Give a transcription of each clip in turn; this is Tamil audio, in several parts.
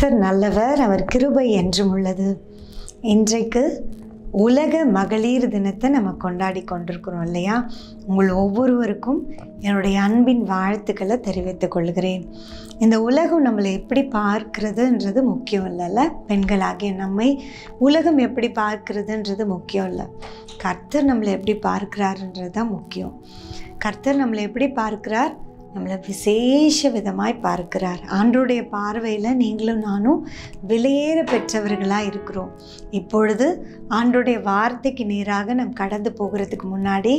கர்த்தர் நல்லவர், அவர் கிருபை என்றும் உள்ளது. இன்றைக்கு உலக மகளிர் தினத்தை நம்ம கொண்டாடி கொண்டிருக்கிறோம் இல்லையா? உங்கள் ஒவ்வொருவருக்கும் என்னுடைய அன்பின் வாழ்த்துக்களை தெரிவித்துக் கொள்கிறேன். இந்த உலகம் நம்மளை எப்படி பார்க்கிறதுன்றது முக்கியம் இல்லைல்ல. பெண்களாகிய நம்மை உலகம் எப்படி பார்க்கிறதுன்றது முக்கியம் இல்லை. கர்த்தர் நம்மளை எப்படி பார்க்கிறாருன்றது தான் முக்கியம். கர்த்தர் நம்மளை எப்படி பார்க்கிறார்? நம்மளை விசேஷ விதமாய் பார்க்கிறார். ஆண்டவருடைய பார்வையில் நீங்களும் நானும் விலையேற பெற்றவர்களாக இருக்கிறோம். இப்பொழுது ஆண்டவருடைய வார்த்தைக்கு நேராக நம்ம கடந்து போகிறதுக்கு முன்னாடி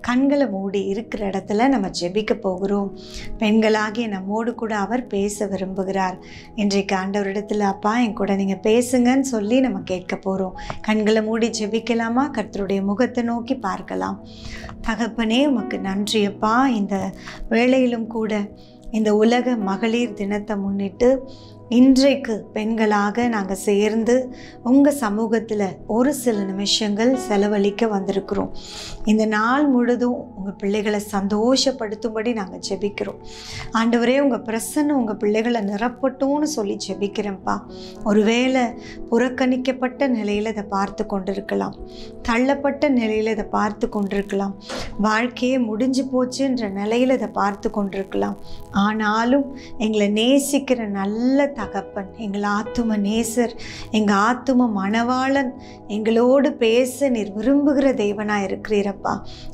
கண்களை மூடி இருக்கிற இடத்துல நம்ம ஜெபிக்க போகிறோம். பெண்களாகிய நம்மோடு கூட அவர் பேச விரும்புகிறார். இன்றைக்கு ஆண்டவரிடத்தில் அப்பா என் கூட நீங்கள் பேசுங்கன்னு சொல்லி நம்ம கேட்க போகிறோம். கண்களை மூடி ஜெபிக்கலாமா? கர்த்தருடைய முகத்தை நோக்கி பார்க்கலாம். தகப்பனே, உமக்கு நன்றியப்பா. இந்த வேளையிலும் கூட இந்த உலக மகளிர் தினத்தை முன்னிட்டு இன்றைக்கு பெண்களாக நாங்கள் சேர்ந்து உங்கள் சமூகத்தில் ஒரு சில நிமிஷங்கள் செலவழிக்க வந்திருக்கிறோம். இந்த நாள் முழுதும் உங்கள் பிள்ளைகளை சந்தோஷப்படுத்தும்படி நாங்கள் ஜெபிக்கிறோம். ஆண்டவரே, உங்கள் பிரசன்னம் உங்கள் பிள்ளைகளை நிரப்பட்டும்னு சொல்லி ஜெபிக்கிறேன்ப்பா. ஒருவேளை புறக்கணிக்கப்பட்ட நிலையில் இதை பார்த்து கொண்டிருக்கலாம், தள்ளப்பட்ட நிலையில் இதை பார்த்து கொண்டிருக்கலாம், வாழ்க்கையே முடிஞ்சு போச்சுன்ற நிலையில் இதை பார்த்து கொண்டிருக்கலாம். ஆனாலும் எங்களை நேசிக்கிற நல்ல தகப்பன், எங்கள் ஆத்தும நேசர், எங்கள் ஆத்தும மணவாளன், எங்களோடு பேச நீர் விரும்புகிற தேவனாக இருக்கிறீரப்பா.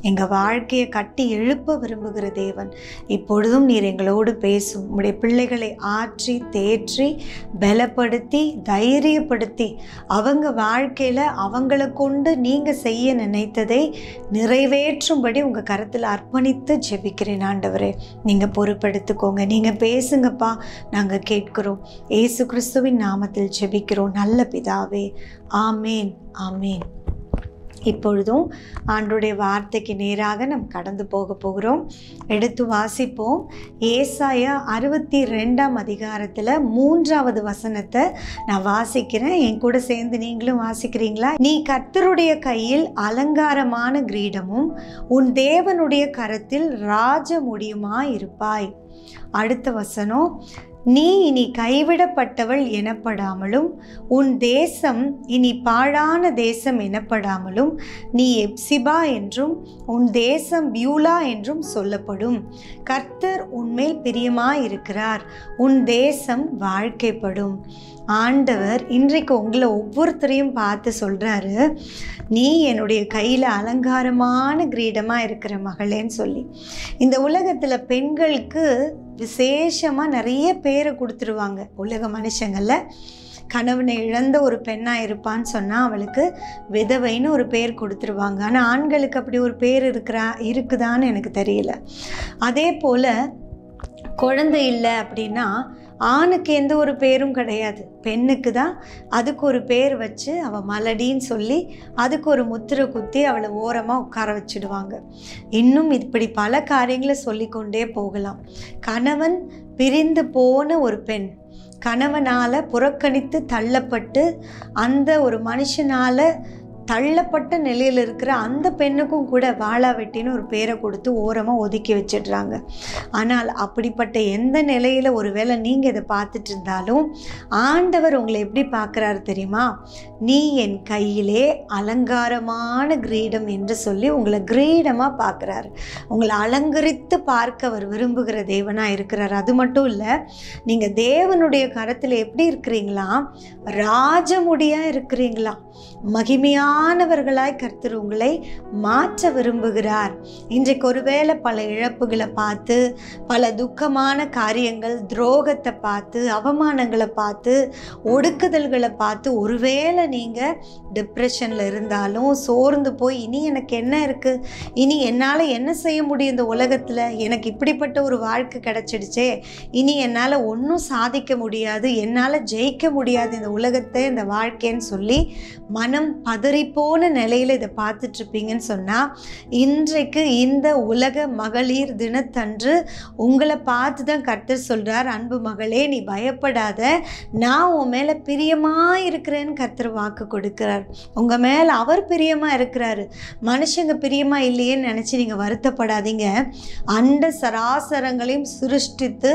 எங்கள் வாழ்க்கையை கட்டி எழுப்ப விரும்புகிற தேவன். இப்பொழுதும் நீர் எங்களோடு பேசும். உம்முடைய பிள்ளைகளை ஆற்றி தேற்றி பலப்படுத்தி தைரியப்படுத்தி அவங்க வாழ்க்கையில் அவங்களை கொண்டு நீங்கள் செய்ய நினைத்ததை நிறைவேற்றும்படி உங்கள் கரத்தில் அர்ப்பணித்து ஜெபிக்கிறேன். ஆண்டவரே, நீங்கள் பொறுப்பெடுத்துக்கோங்க, நீங்கள் பேசுங்கப்பா, நாங்கள் கேட்கிறோம். இயேசு கிறிஸ்துவின் நாமத்தில் ஜெபிக்கிறோம் நல்ல பிதாவே, ஆமேன், ஆமேன். இப்பொழுதும் ஆண்டவருடைய வார்த்தைக்கு நேராக நாம் கடந்து போகிறோம். எடுத்து வாசிப்போம். ஏசாயா 62ஆம் அதிகாரத்தில் 3வது வசனத்தை நான் வாசிக்கிறேன். என் கூட சேர்ந்து நீங்களும் வாசிக்கிறீங்களா? நீ கர்த்தருடைய கையில் அலங்காரமான கிரீடமும் உன் தேவனுடைய கரத்தில் ராஜ முடியுமாய் இருப்பாய். அடுத்த வசனம், நீ இனி கைவிடப்பட்டவள் எனப்படாமலும் உன் தேசம் இனி பாழான தேசம் எனப்படாமலும் நீ எப்சிபா என்றும் உன் தேசம் பியூலா என்றும் சொல்லப்படும். கர்த்தர் உன்மேல் பிரியமாயிருக்கிறார், உன் தேசம் வாழ்க்கைப்படும். ஆண்டவர் இன்றைக்கு உங்களை ஒவ்வொருத்தரையும் பார்த்து சொல்கிறாரு, நீ என்னுடைய கையில் அலங்காரமான கிரீடமாக இருக்கிற மகளேன்னு சொல்லி. இந்த உலகத்தில் பெண்களுக்கு விசேஷமாக நிறைய பேரை கொடுத்துருவாங்க. உலக மனுஷங்களில் கணவனை இழந்த ஒரு பெண்ணாக இருப்பான்னு சொன்னால் அவளுக்கு விதவைன்னு ஒரு பேர் கொடுத்துருவாங்க. ஆனால் ஆண்களுக்கு அப்படி ஒரு பேர் இருக்குதான்னு எனக்கு தெரியல. அதே போல் குழந்தை இல்லை அப்படின்னா ஆணுக்கு எந்த ஒரு பேரும் கிடையாது, பெண்ணுக்கு தான் அதுக்கு ஒரு பேர் வச்சு அவள் மலடின்னு சொல்லி அதுக்கு ஒரு முத்திரை குத்தி அவளை ஓரமாக உட்கார வச்சுடுவாங்க. இன்னும் இப்படி பல காரியங்களை சொல்லிக்கொண்டே போகலாம். கணவன் பிரிந்து போன ஒரு பெண், கணவனால் புறக்கணித்து தள்ளப்பட்டு அந்த ஒரு மனுஷனால் தள்ளப்பட்ட நிலையில் இருக்கிற அந்த பெண்ணுக்கும் கூட வாளாவெட்டின்னு ஒரு பேரை கொடுத்து ஓரமாக ஒதுக்கி வச்சிடுறாங்க. ஆனால் அப்படிப்பட்ட எந்த நிலையில் ஒருவேளை நீங்கள் இதை பார்த்துட்டு இருந்தாலும் ஆண்டவர் உங்களை எப்படி பார்க்குறாரு தெரியுமா? நீ என் கையிலே அலங்காரமான கிரீடம் என்று சொல்லி உங்களை கிரீடமாக பார்க்குறாரு. உங்களை அலங்கரித்து பார்க்க அவர் விரும்புகிற தேவனாக இருக்கிறார். அது மட்டும் இல்லை, நீங்கள் தேவனுடைய கரத்தில் எப்படி இருக்கிறீங்களா? ராஜமுடியாக இருக்கிறீங்களா? மகிமையானவர்களாய் கர்த்தர் உங்களை மாற்ற விரும்புகிறார். இன்றைக்கு ஒருவேளை பல இழப்புகளை பார்த்து, பல துக்கமான காரியங்கள், துரோகத்தை பார்த்து, அவமானங்களை பார்த்து, ஒடுக்குதல்களை பார்த்து ஒருவேளை நீங்கள் டிப்ரெஷனில் இருந்தாலும் சோர்ந்து போய் இனி எனக்கு என்ன இருக்குது, இனி என்னால் என்ன செய்ய முடியும் இந்த உலகத்தில், எனக்கு இப்படிப்பட்ட ஒரு வாழ்க்கை கிடச்சிடுச்சே, இனி என்னால் ஒன்றும் சாதிக்க முடியாது, என்னால் ஜெயிக்க முடியாது இந்த உலகத்தை, இந்த வாழ்க்கைன்னு சொல்லி மனம் பதறி போன நிலையில் இதை பார்த்துட்ருப்பீங்கன்னு சொன்னால், இன்றைக்கு இந்த உலக மகளிர் தினத்தன்று உங்களை பார்த்து தான் கர்த்தர் சொல்கிறார், அன்பு மகளே நீ பயப்படாத, நான் உன் மேலே பிரியமாக இருக்கிறேன்னு கர்த்தர் வாக்கு கொடுக்கிறார். உங்கள் மேலே அவர் பிரியமாக இருக்கிறாரு. மனுஷங்க பிரியமாக இல்லையேன்னு நினச்சி நீங்கள் வருத்தப்படாதீங்க. அண்ட சராசரங்களையும் சிருஷ்டித்து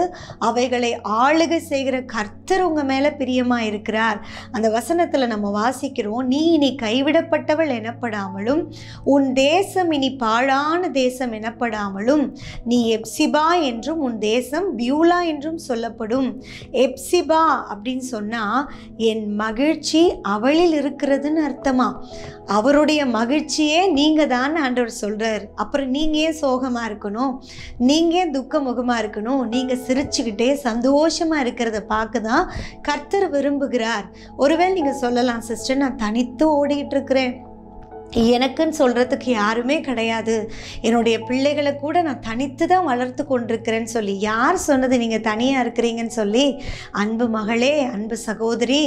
அவைகளை ஆளுகை செய்கிற கர்த்தர் உங்கள் மேலே பிரியமாக இருக்கிறார். அந்த வசனத்தில் நம்ம வாசிக்கிறோம், நீ இனி கைவிடப்பட்டவள் எனப்படாமலும் உன் தேசம் இனி பாழான தேசம் எனப்படாமலும் நீ எப்சிபா என்றும் உன் தேசம் பியூலா என்றும் சொல்லப்படும். எப்சிபா அப்படின்னு சொன்னால் என் மகிழ்ச்சி அவளில் இருக்கிறதுன்னு அர்த்தமா. அவருடைய மகிழ்ச்சியே நீங்கள் தான் ஆண்டவர் சொல்கிறார். அப்புறம் நீங்கள் ஏன் சோகமாக இருக்கணும், நீங்கள் ஏன் துக்கமுகமாக இருக்கணும்? நீங்கள் சிரிச்சுக்கிட்டே சந்தோஷமாக இருக்கிறத பார்க்க தான் கர்த்தர் விரும்புகிறார். ஒருவேளை நீங்கள் சொல்லலாம், சிஸ்டர் நான் தனித்து ஓடிட்டு இருக்கிறேன், எனக்குன்னு சொல்கிறதுக்கு யாருமே கிடையாது, என்னுடைய பிள்ளைகளை கூட நான் தனித்து தான் வளர்த்து கொண்டிருக்கிறேன்னு சொல்லி. யார் சொன்னது நீங்கள் தனியாக இருக்கிறீங்கன்னு சொல்லி? அன்பு மகளே, அன்பு சகோதரி,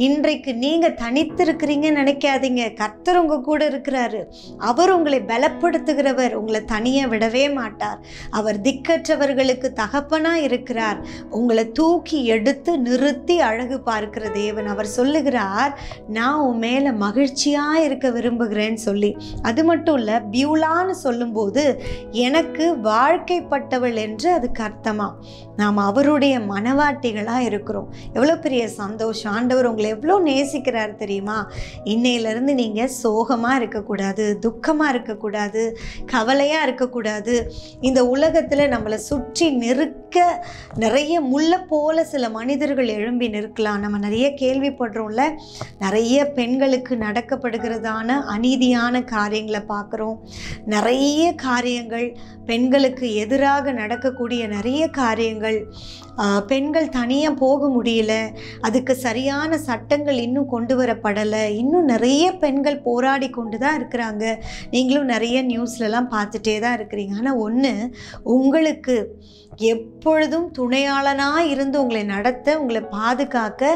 இன்றைக்கு நீங்கள் தனித்து இருக்கிறீங்கன்னு நினைக்காதீங்க. கர்த்தர் உங்கள் கூட இருக்கிறாரு. அவர் உங்களை பலப்படுத்துகிறவர், உங்களை தனியாக விடவே மாட்டார். அவர் திக்கற்றவர்களுக்கு தகப்பனாக இருக்கிறார். உங்களை தூக்கி எடுத்து நிறுத்தி அழகு பார்க்கிற தேவன். அவர் சொல்லுகிறார், நான் உன் மேலே மகிழ்ச்சியாக இருக்க விரும்புகிறேன் சொல்லி. அது மட்டும் இல்லை, பியூலான்னு சொல்லும்போது எனக்கு வாழ்க்கைப்பட்டவள் என்று அதுக்கு அர்த்தமா. நாம் அவருடைய மனவாட்டிகளாக இருக்கிறோம். எவ்வளோ பெரிய சந்தோஷம்! ஆண்டவர் உங்களை எவ்வளோ நேசிக்கிறார் தெரியுமா? இன்னையிலேருந்து நீங்கள் சோகமாக இருக்கக்கூடாது, துக்கமாக இருக்கக்கூடாது, கவலையாக இருக்கக்கூடாது. இந்த உலகத்தில் நம்மளை சுற்றி நிறைய முள்ளை போல சில மனிதர்கள் எழும்பி நிற்கலாம். நம்ம நிறைய கேள்விப்படுறோம்ல, நிறைய பெண்களுக்கு நடக்கப்படுகிறதான அநீதியான காரியங்களை பார்க்குறோம். நிறைய காரியங்கள் பெண்களுக்கு எதிராக நடக்கக்கூடிய நிறைய காரியங்கள். பெண்கள் தனியாக போக முடியல, அதுக்கு சரியான சட்டங்கள் இன்னும் கொண்டு வரப்படலை. இன்னும் நிறைய பெண்கள் போராடி கொண்டு தான் இருக்கிறாங்க. நீங்களும் நிறைய நியூஸ்லலாம் பார்த்துட்டே தான் இருக்கிறீங்க. ஆனால் ஒன்று, உங்களுக்கு எப்பொழுதும் துணையாளனாக இருந்து உங்களை நடத்த, உங்களை பாதுகாக்க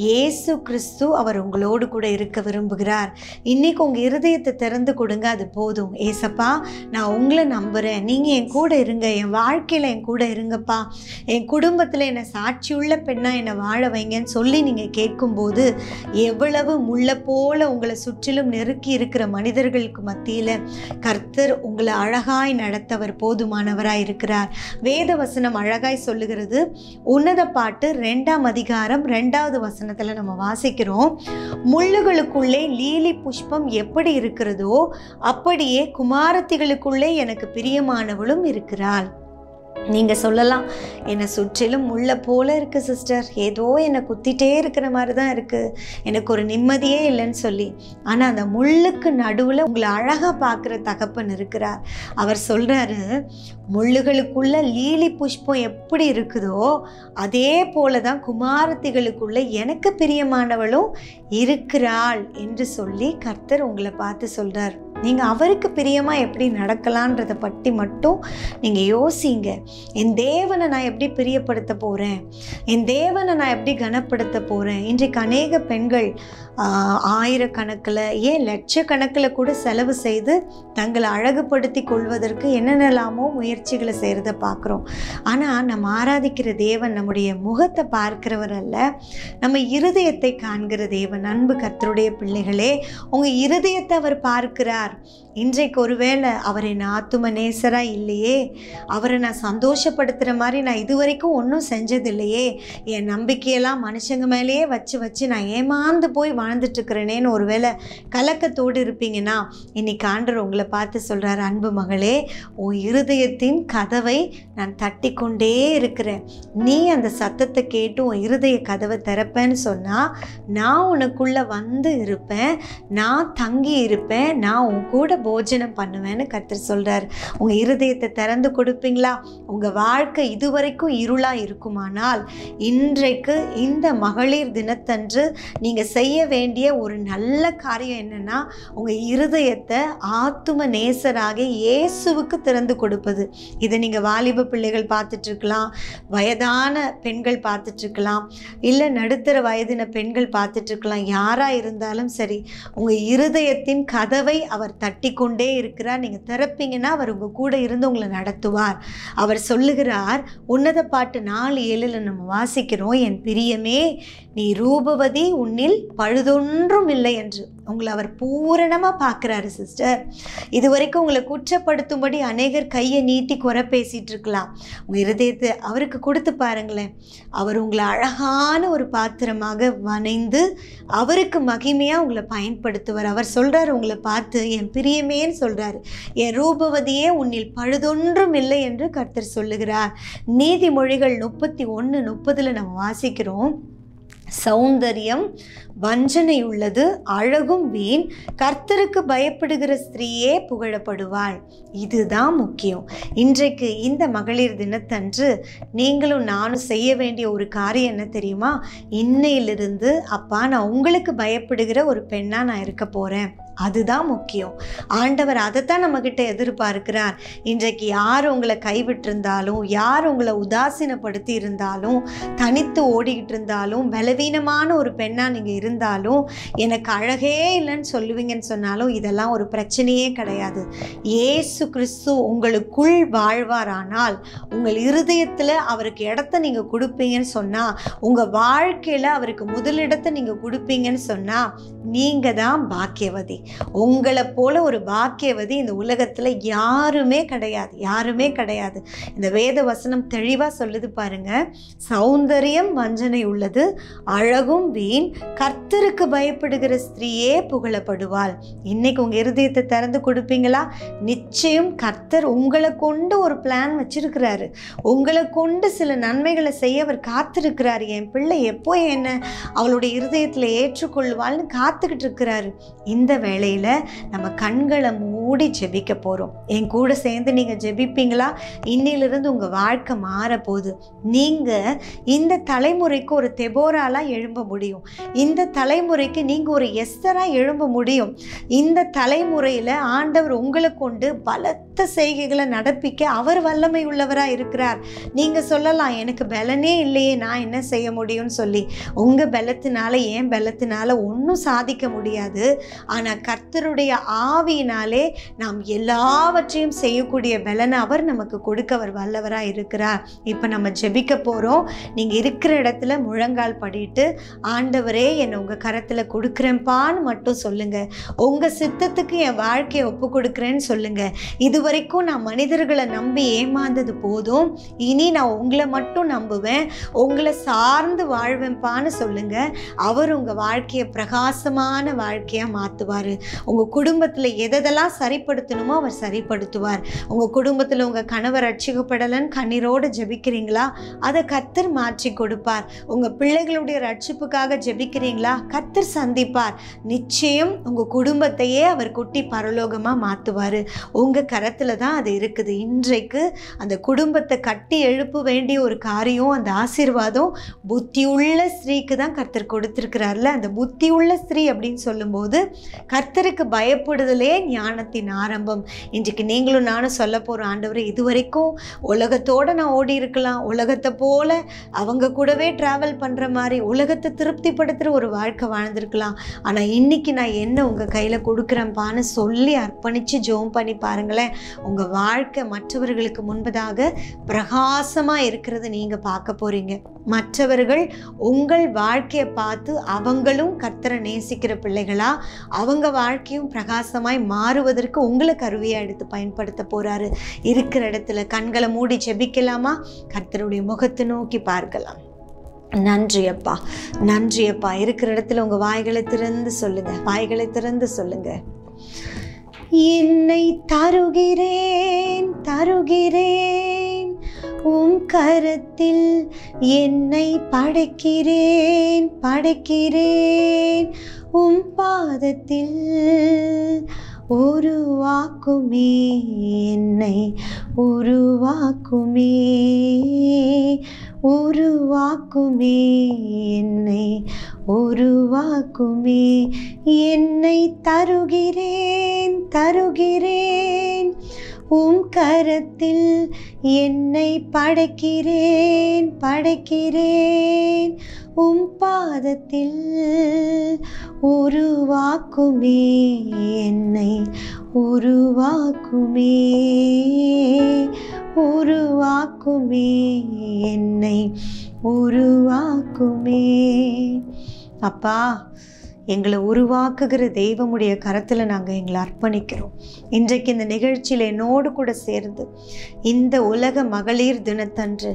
இயேசு கிறிஸ்து அவர் உங்களோடு கூட இருக்க விரும்புகிறார். இன்றைக்கி உங்கள் இருதயத்தை திறந்து கொடுங்க, அது போதும். ஏசப்பா, நான் உங்களை நம்புகிறேன், நீங்கள் என் கூட இருங்க, என் வாழ்க்கையில் என் கூட இருங்கப்பா, என் குடும்பத்தில் என்னை சாட்சியுள்ள பெண்ணாக என்னை வாழ வைங்கன்னு சொல்லி நீங்கள் கேட்கும்போது, எவ்வளவு முள்ளை போல உங்களை சுற்றிலும் நெருக்கி இருக்கிற மனிதர்களுக்கு மத்தியில் கர்த்தர் உங்களை அழகாய் நடத்தவர் போதுமானவராய் இருக்கிறார். வேத வசனம் அழகாய் சொல்லுகிறது. உன்னத பாட்டு 2ஆம் அதிகாரம் 2வது வசனத்தில் நம்ம வாசிக்கிறோம், முள்ளுகளுக்குள்ளே லீலி புஷ்பம் எப்படி இருக்கிறதோ அப்படியே குமாரத்திகளுக்குள்ளே எனக்கு பிரியமானவளும் இருக்கிறாள். நீங்கள் சொல்லலாம், என்னை சுற்றிலும் முள்ளை போல இருக்குது சிஸ்டர், ஏதோ என்னை குத்திட்டே இருக்கிற மாதிரி தான் இருக்குது, எனக்கு ஒரு நிம்மதியே இல்லைன்னு சொல்லி. ஆனால் அந்த முள்ளுக்கு நடுவில் உங்களை அழகாக பார்க்குற தகப்பன் இருக்கிறார். அவர் சொல்கிறாரு, முள்ளுகளுக்குள்ள லீலி புஷ்பம் எப்படி இருக்குதோ அதே போல தான் குமாரத்திகளுக்குள்ள எனக்கு பிரியமானவளும் இருக்கிறாள் என்று சொல்லி கர்த்தர் உங்களை பார்த்து சொல்கிறார். நீங்கள் அவருக்கு பிரியமாக எப்படி நடக்கலான்றதை பற்றி மட்டும் நீங்கள் யோசிங்க. என் தேவனை நான் எப்படி பிரியப்படுத்த போகிறேன், என் தேவனை நான் எப்படி கனப்படுத்த போகிறேன். இன்றைக்கு அநேக பெண்கள் ஆயிரக்கணக்கில் ஏன் லட்சக்கணக்கில் கூட செலவு செய்து தங்களை அழகுபடுத்தி கொள்வதற்கு என்னென்னலாமோ முயற்சிகளை செய்கிறத பார்க்குறோம். ஆனால் நம்ம ஆராதிக்கிற தேவன் நம்முடைய முகத்தை பார்க்கிறவர் அல்ல, நம்ம இருதயத்தை காண்கிற தேவன். அன்பு கர்த்தருடைய பிள்ளைகளே, உங்கள் இருதயத்தை அவர் பார்க்கிறார். இன்றைக்கு ஒருவேளை அவர் என் ஆத்தும நேசராக இல்லையே, அவரை நான் சந்தோஷப்படுத்துகிற மாதிரி நான் இதுவரைக்கும் ஒன்றும் செஞ்சதில்லையே, என் நம்பிக்கையெல்லாம் மனுஷங்க மேலேயே வச்சு நான் ஏமாந்து போய் வாழ்ந்துட்டுருக்கிறேனேன்னு ஒருவேளை கலக்கத்தோடு இருப்பீங்கன்னா, இன்னைக்கு ஆண்டவர் உங்களை பார்த்து சொல்கிறார், அன்பு மகளே, உன் இருதயத்தின் கதவை நான் தட்டி கொண்டே இருக்கிறேன். நீ அந்த சத்தத்தை கேட்டு உன் இருதய கதவை திறப்பேன்னு சொன்னால் நான் உனக்குள்ளே வந்து இருப்பேன், நான் தங்கி இருப்பேன், நான் உன் கூட போஜனம் பண்ணுவேன்னு கர்த்தர் சொல்கிறார். உங்கள் இருதயத்தை திறந்து கொடுப்பீங்களா? உங்கள் வாழ்க்கை இதுவரைக்கும் இருளாக இருக்குமானால் இன்றைக்கு இந்த மகளிர் தினத்தன்று நீங்கள் செய்ய வேண்டிய ஒரு நல்ல காரியம் என்னென்னா, உங்கள் இருதயத்தை ஆத்தும நேசராக இயேசுவுக்கு திறந்து கொடுப்பது. இதை நீங்கள் வாலிப பிள்ளைகள் பார்த்துட்ருக்கலாம், வயதான பெண்கள் பார்த்துட்ருக்கலாம், இல்லை நடுத்தர வயதின பெண்கள் பார்த்துட்ருக்கலாம். யாராக இருந்தாலும் சரி, உங்கள் இருதயத்தின் கதவை அவர் தட்டி கொண்டே இருக்கிறார். நீங்கள் திறப்பீங்கன்னா அவர் உங்கள் கூட இருந்து உங்களை நடத்துவார். அவர் சொல்லுகிறார், உன்னத பாட்டு 4:7 நம்ம வாசிக்கிறோம், என் பிரியமே நீ ரூபவதி, உன்னில் பழுதொன்றும் இல்லை என்று. உங்களை அவர் பூரணமாக பார்க்குறாரு சிஸ்டர். இது வரைக்கும் உங்களை குற்றப்படுத்தும்படி அநேகர் கையை நீட்டி குறை பேசிகிட்டு இருக்கலாம். உங்கள் இருதயத்தை அவருக்கு கொடுத்து பாருங்களேன். அவர் உங்களை அழகான ஒரு பாத்திரமாக வணைந்து அவருக்கு மகிமையாக உங்களை பயன்படுத்துவார். அவர் சொல்கிறார் உங்களை பார்த்து, என் பிரியமேன்னு சொல்கிறாரு, என் ரூபவதியே உன்னில் பழுதொன்றும் இல்லை என்று கர்த்தர் சொல்லுகிறார். நீதிமொழிகள் 31:30 நம்ம வாசிக்கிறோம், சௌந்தரியம் வஞ்சனை உள்ளது, அழகும் வீண், கர்த்தருக்கு பயப்படுகிற ஸ்திரீயே புகழப்படுவாள். இதுதான் முக்கியம். இன்றைக்கு இந்த மகளிர் தினத்தன்று நீங்களும் நானும் செய்ய வேண்டிய ஒரு காரியம் என்ன தெரியுமா? இன்னையிலிருந்து அப்பா நான் உங்களுக்கு பயப்படுகிற ஒரு பெண்ணாக நான் இருக்க போகிறேன். அதுதான் முக்கியம். ஆண்டவர் அதைத்தான் நம்மக்கிட்ட எதிர்பார்க்கிறார். இன்றைக்கு யார் உங்களை கைவிட்டிருந்தாலும், யார் உங்களை உதாசீனப்படுத்தி இருந்தாலும், தனித்து ஓடிக்கிட்டு இருந்தாலும், பலவீனமான ஒரு பெண்ணாக நீங்கள் இருந்தாலும், எனக்கு அழகே இல்லைன்னு சொல்லுவீங்கன்னு சொன்னாலும் இதெல்லாம் ஒரு பிரச்சனையே கிடையாது. இயேசு கிறிஸ்து உங்களுக்குள் வாழ்வாரானால், உங்கள் இருதயத்தில் அவருக்கு இடத்த நீங்கள் கொடுப்பீங்கன்னு சொன்னால், உங்கள் வாழ்க்கையில் அவருக்கு முதலிடத்தை நீங்கள் கொடுப்பீங்கன்னு சொன்னால், நீங்கள் தான் பாக்கியவதி. உங்களை போல ஒரு பாக்கியவதி இந்த உலகத்தில் யாருமே கிடையாது, யாருமே கிடையாது. இந்த வேத வசனம் தெளிவாக சொல்லுது பாருங்க, சௌந்தரியம் வஞ்சனை உள்ளது, அழகும் வீண், கர்த்தருக்கு பயப்படுகிற ஸ்திரீயே புகழப்படுவாள். இன்னைக்கு உங்கள் இருதயத்தை திறந்து கொடுப்பீங்களா? நிச்சயம் கர்த்தர் உங்களை கொண்டு ஒரு பிளான் வச்சிருக்கிறாரு. உங்களை கொண்டு சில நன்மைகளை செய்ய அவர் காத்திருக்கிறாரு. என் பிள்ளை எப்போ என்ன அவளுடைய இருதயத்தில் ஏற்றுக்கொள்வாள்னு காத்துக்கிட்டு இருக்கிறாரு. இந்த வேளையில் நம்ம கண்களை மூடி ஜெபிக்க போகிறோம். என் கூட சேர்ந்து நீங்கள் ஜெபிப்பீங்களா? இன்னிலிருந்து உங்கள் வாழ்க்கை மாறப்போகுது. நீங்கள் இந்த தலைமுறைக்கு ஒரு தெபோராலாக எழும்ப முடியும். இந்த தலைமுறைக்கு நீங்கள் ஒரு எஸ்தராக எழும்ப முடியும். இந்த தலைமுறையில் ஆண்டவர் உங்களை கொண்டு பலத்த செய்கைகளை நடப்பிக்க அவர் வல்லமை உள்ளவராக இருக்கிறார். நீங்கள் சொல்லலாம், எனக்கு பலனே இல்லையே, நான் என்ன செய்ய முடியும்னு சொல்லி. உங்கள் பலத்தினால என் பலத்தினால ஒன்றும் சாதிக்க முடியாது. ஆனால் கர்த்தருடைய ஆவியினாலே நாம் எல்லாவற்றையும் செய்யக்கூடிய பலனை அவர் நமக்கு கொடுக்க அவர் வல்லவராக இருக்கிறார். இப்போ நம்ம ஜெபிக்க போகிறோம். நீங்கள் இருக்கிற இடத்துல முழங்கால் படிட்டு, ஆண்டவரே என்னை உங்கள் கரத்தில் கொடுக்குறேன்ப்பான்னு மட்டும் சொல்லுங்கள். உங்கள் சித்தத்துக்கு என் வாழ்க்கையை ஒப்பு கொடுக்குறேன்னு சொல்லுங்கள். இதுவரைக்கும் நான் மனிதர்களை நம்பி ஏமாந்தது போதும், இனி நான் உங்களை மட்டும் நம்புவேன், உங்களை சார்ந்து வாழ்வேன்ப்பான்னு சொல்லுங்கள். அவர் உங்கள் வாழ்க்கையை பிரகாசமான வாழ்க்கையாக மாற்றுவார். உங்கள் குடும்பத்தில் எதெல்லாம் சரிப்படுத்தணுமோ அவர் சரிப்படுத்துவார். உங்கள் குடும்பத்தில் உங்கள் கணவர் ரட்சிக்கப்படலன்னு கண்ணீரோடு ஜெபிக்கிறீங்களா? அதை கர்த்தர் மாற்றி கொடுப்பார். உங்கள் பிள்ளைகளுடைய ரட்சிப்புக்காக ஜெபிக்கிறீங்களா? கர்த்தர் சந்திப்பார். நிச்சயம் உங்கள் குடும்பத்தையே அவர் குட்டி பரலோகமாக மாற்றுவார். உங்கள் கரத்தில் தான் அது இருக்குது. இன்றைக்கு அந்த குடும்பத்தை கட்டி எழுப்ப வேண்டிய ஒரு காரியம், அந்த ஆசீர்வாதம் புத்தியுள்ள ஸ்திரீக்கு தான் கர்த்தர் கொடுத்துருக்கிறார்ல. அந்த புத்தியுள்ள ஸ்திரீ அப்படின்னு சொல்லும்போது கர்த்தருக்கு பயப்படுதலே ஞானத்தின் ஆரம்பம். இன்றைக்கு நீங்களும் நானும் சொல்ல போகிறோம், ஆண்டவரே இதுவரைக்கும் உலகத்தோடு நான் ஓடி இருக்கலாம், உலகத்தை போல அவங்க கூடவே ட்ராவல் பண்ணுற மாதிரி உலகத்தை திருப்திப்படுத்துகிற ஒரு வாழ்க்கை வாழ்ந்துருக்கலாம். ஆனால் இன்றைக்கி நான் என்ன உங்கள் கையில் கொடுக்குறேன்ப்பான்னு சொல்லி அர்ப்பணித்து ஜெபம் பண்ணி பாருங்களேன். உங்கள் வாழ்க்கை மற்றவர்களுக்கு முன்பதாக பிரகாசமாக இருக்கிறது நீங்கள் பார்க்க போகிறீங்க. மற்றவர்கள் உங்கள் வாழ்க்கையை பார்த்து அவங்களும் கர்த்தரை நேசிக்கிற பிள்ளைகளா, அவங்க வாழ்க்கையும் பிரகாசமாய் மாறுவதற்கு உங்களை கருவியாக எடுத்து பயன்படுத்த போகிறாரு. இருக்கிற இடத்துல கண்களை மூடி ஜெபிக்கலாமா? கர்த்தருடைய முகத்தை நோக்கி பார்க்கலாம். நன்றி அப்பா, நன்றி அப்பா. இருக்கிற இடத்துல உங்கள் வாய்களை திறந்து சொல்லுங்க, வாய்களை திறந்து சொல்லுங்க. என்னை தருகிறேன் தருகிறேன், உம் கரத்தில் என்னை படைக்கிறேன் படைக்கிறேன், உம் பாதத்தில் உருவாக்குமே, என்னை உருவாக்குமே, உருவாக்குமே, என்னை உருவாக்குமே. என்னை தருகிறேன் தருகிறேன், உம் கரத்தில் என்னை படைக்கிறேன் படைக்கிறேன், உம் பாதத்தில் உருவாக்குமே, என்னை உருவாக்குமே, உருவாக்குமே, என்னை உருவாக்குமே. அப்பா, எங்களை உருவாக்குகிற தெய்வமுடைய கரத்தில் நாங்கள் எங்களை அர்ப்பணிக்கிறோம். இன்றைக்கு இந்த நிகழ்ச்சியில் என்னோடு கூட சேர்ந்து இந்த உலக மகளிர் தினத்தன்று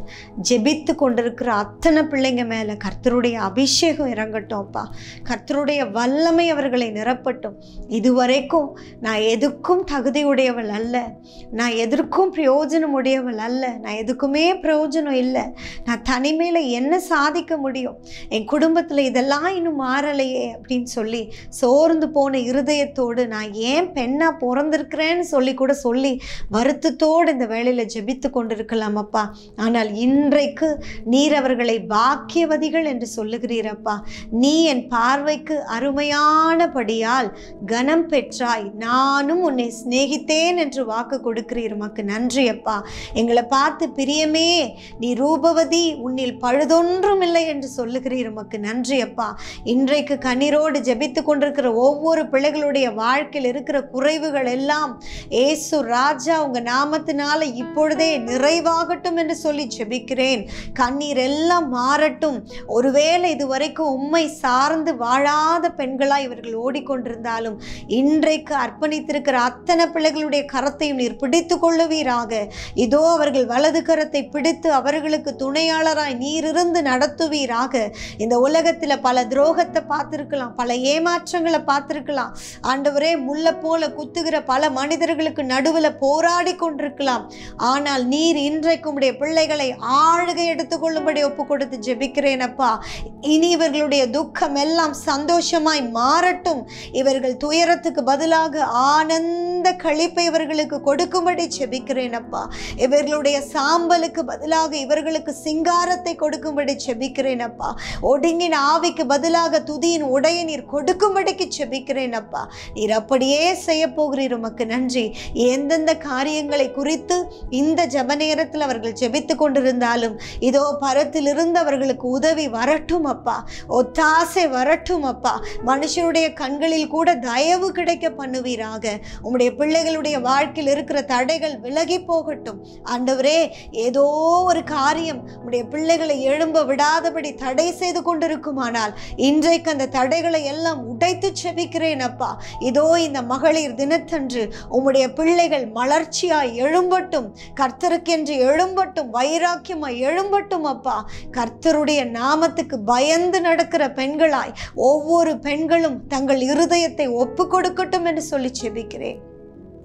ஜெபித்து கொண்டிருக்கிற அத்தனை பிள்ளைங்க மேலே கர்த்தருடைய அபிஷேகம் இறங்கட்டும். அப்பா, கர்த்தருடைய வல்லமை அவர்களை நிரப்பட்டும். இதுவரைக்கும் நான் எதுக்கும் தகுதியுடையவள் அல்ல, நான் எதற்கும் பிரயோஜனம் உடையவள் அல்ல, நான் எதுக்குமே பிரயோஜனம் இல்லை, நான் தனிமையில் என்ன சாதிக்க முடியும், என் குடும்பத்தில் இதெல்லாம் இன்னும் மாறலையே அப்படின்னு சொல்லி சோர்ந்து போன இருதயத்தோடு நான் ஏன் பெண்ணா பிறந்திருக்கிறேன்னு சொல்லி வருத்தத்தோடு இந்த வேளையில் ஜெபித்து கொண்டிருக்கலாம் அப்பா. ஆனால் இன்றைக்கு நீர் அவர்களை பாக்கியவதிகள் என்று சொல்லுகிறீரப்பா. நீ என் பார்வைக்கு அருமையானபடியால் கனம் பெற்றாய், நானும் உன்னை சிநேகித்தேன் என்று வாக்கு கொடுக்கிறீர். உமக்கு நன்றி அப்பா. எங்களை பார்த்து பிரியமே நீ ரூபவதி, உன்னில் பழுதொன்றும் இல்லை என்று சொல்லுகிறீர். உமக்கு நன்றி அப்பா. இன்றைக்கு கண்ணீரோடு ஜெபித்து கொண்டிருக்கிற ஒவ்வொரு பிள்ளைகளுடைய வாழ்க்கையில் இருக்கிற குறைவுகள் எல்லாம் ஏசு ராஜா உங்க நாமத்தினால இப்பொழுதே நிறைவாகட்டும் என்று சொல்லி ஜெபிக்கிறேன். கண்ணீர் எல்லாம் மாறட்டும். ஒருவேளை இதுவரைக்கும் உம்மை சார்ந்து வாழாத பெண்களாய் இவர்கள் ஓடிக்கொண்டிருந்தாலும் இன்றைக்கு அர்ப்பணித்திருக்கிற அத்தனை பிள்ளைகளுடைய கரத்தையும் நீர் பிடித்து கொள்ளுவீராக. இதோ அவர்கள் வலது கரத்தை பிடித்து அவர்களுக்கு துணையாளராய் நீர் இருந்து நடத்துவீராக. இந்த உலகத்தில் பல துரோகத்தை பார்த்திருக்கலாம், பல ஏமாற்றங்களை பார்த்திருக்கலாம் ஆண்டவரே, முல்லை போல குத்துகிற பல மனிதர்களுக்கு நடுவில் போராடி கொண்டிருக்கலாம். ஆனால் நீர் இன்றைக்கு உம்முடைய பிள்ளைகளை ஆளுகை எடுத்துக்கொள்ளும்படி ஒப்பு கொடுத்து ஜெபிக்கிறேன் அப்பா. இனி இவர்களுடைய துக்கம் எல்லாம் சந்தோஷமாய் மாறட்டும். இவர்கள் துயரத்துக்கு பதிலாக ஆனந்த களிப்பை இவர்களுக்கு கொடுக்கும்படி ஜெபிக்கிறேன் அப்பா. இவர்களுடைய சாம்பலுக்கு பதிலாக இவர்களுக்கு சிங்காரத்தை கொடுக்கும்படி ஜெபிக்கிறேன் அப்பா. ஒடுங்கின ஆவிக்கு பதிலாக துதியின் உடைய நீர் கொடுக்கும்படிக்கு ஜெபிக்கிறேன் அப்பா. நீர் அப்படியே செய்ய போகிறீர். உமக்கு நன்றி. எந்தெந்த காரியங்களை குறித்து இந்த ஜெப நேரத்தில் அவர்கள் ஜெபித்து கொண்டிருந்தாலும் இதோ பரத்திலிருந்து அவர்களுக்கு உதவி வரட்டும் அப்பா, ஒத்தாசை வரட்டும் அப்பா. மனுஷருடைய கண்களில் கூட தயவு கிடைக்க பண்ணுவீராக. உம்முடைய பிள்ளைகளுடைய வாழ்க்கையில் இருக்கிற தடைகள் விலகி போகட்டும் ஆண்டவரே. ஏதோ ஒரு காரியம் உம்முடைய பிள்ளைகளை எழும்ப விடாதபடி தடை செய்து கொண்டிருக்குமானால் இன்றைக்கு அந்த தடைகளை எல்லாம் உடைத்து செபிக்கிறேன் அப்பா. இதோ இந்த மகளிர் தினத்தன்று உம்முடைய பிள்ளைகள் மலர்ச்சியாய் எழும்பட்டும், கர்த்தருக்கென்று எழும்பட்டும், வைராக்கியமாய் எழும்பட்டும் அப்பா. கர்த்தருடைய நாமத்துக்கு பயந்து நடக்கிற பெண்களாய் ஒவ்வொரு பெண்களும் தங்கள் இருதயத்தை ஒப்பு கொடுக்கட்டும் என்று சொல்லி செபிக்கிறேன்.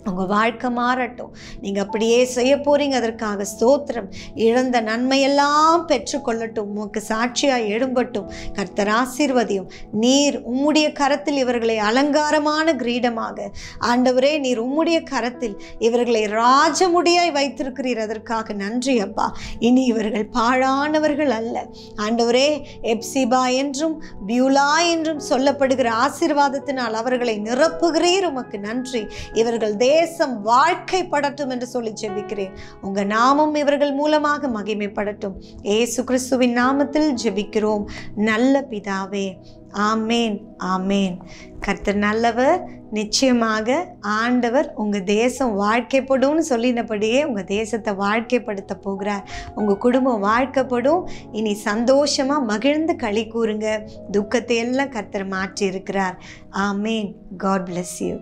உங்கள் வாழ்க்கை மாறட்டும். நீங்கள் அப்படியே செய்ய போகிறீங்க, அதற்காக ஸ்தோத்திரம். இழந்த நன்மையெல்லாம் பெற்றுக்கொள்ளட்டும். உமக்கு சாட்சியாய் எழும்பட்டும். கர்த்தர் ஆசீர்வதியும். நீர் உம்முடைய கரத்தில் இவர்களை அலங்காரமான கிரீடமாக ஆண்டவரே, நீர் உம்முடைய கரத்தில் இவர்களை ராஜமுடியாய் வைத்திருக்கிறீர். அதற்காக நன்றி அப்பா. இனி இவர்கள் பாழானவர்கள் அல்ல ஆண்டவரே. எப்சிபா என்றும் பியூலா என்றும் சொல்லப்படுகிற ஆசீர்வாதத்தினால் அவர்களை நிரப்புகிறீர். உமக்கு நன்றி. இவர்கள் தேசம் வாழ்க்கை படட்டும் என்று சொல்லி ஜெபிக்கிறேன். உங்க நாமம் இவர்கள் மூலமாக மகிமைப்படட்டும். இயேசு கிறிஸ்துவின் நாமத்தில் ஜெபிக்கிறோம் நல்ல பிதாவே. ஆமேன் ஆமேன். கர்த்தர் நல்லவர். நிச்சயமாக ஆண்டவர் உங்கள் தேசம் வாழ்க்கைப்படும்னு சொல்லினபடியே உங்கள் தேசத்தை வாழ்க்கைப்படுத்த போகிறார். உங்கள் குடும்பம் வாழ்க்கைப்படும். இனி சந்தோஷமாக மகிழ்ந்து களி கூறுங்க. துக்கத்தை எல்லாம் கர்த்தர் மாற்றி இருக்கிறார். ஆமேன். God bless you.